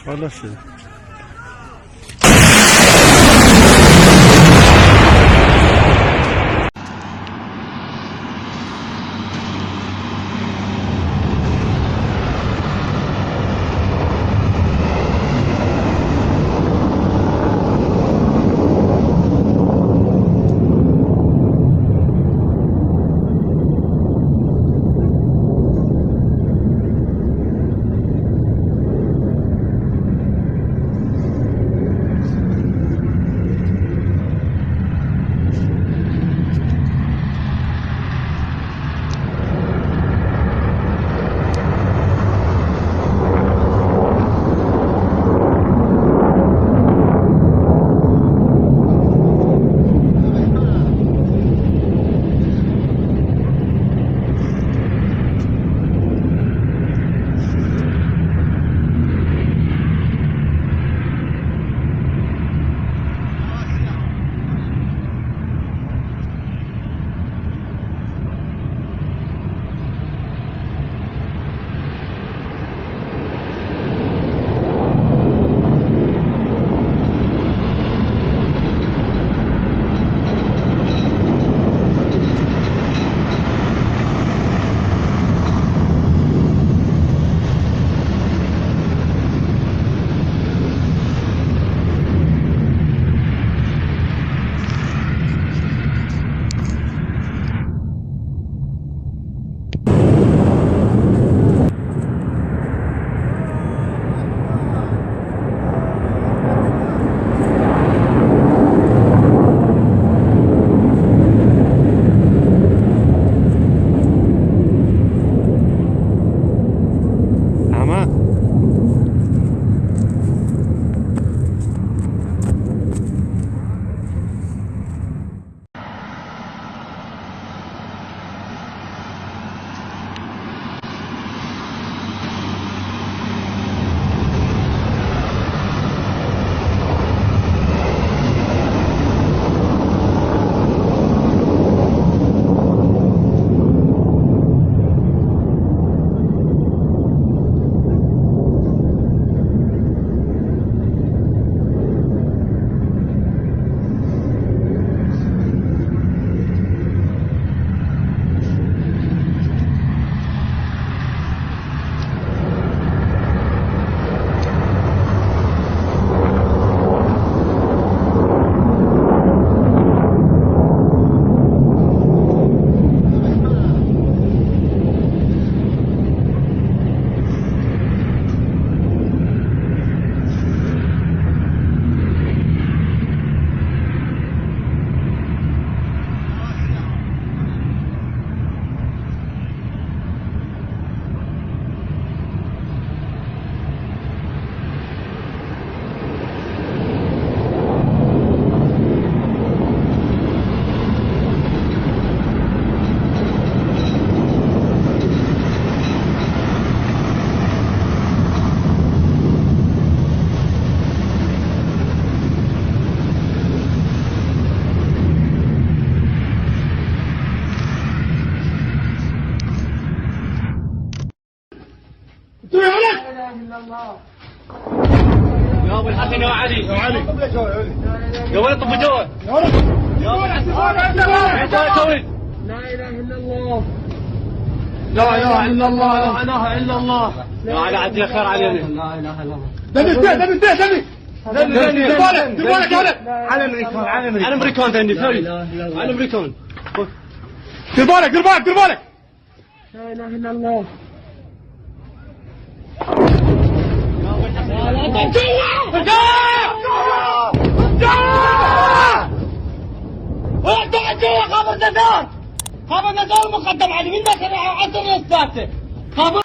خلاص. يا ابو الحسن يا علي يا علي يا ولد طب جوال يا ولد لا اله الا الله لا اله الا الله لا اله الا الله يا علي عدي خير علينا لا اله الا الله دبي بالك يا ولد على امريكان ثاني فري على امريكان دير بالك لا اله الا الله جوا خبر ندار مقدم علي من ذاك 10 يوم فاتت خبر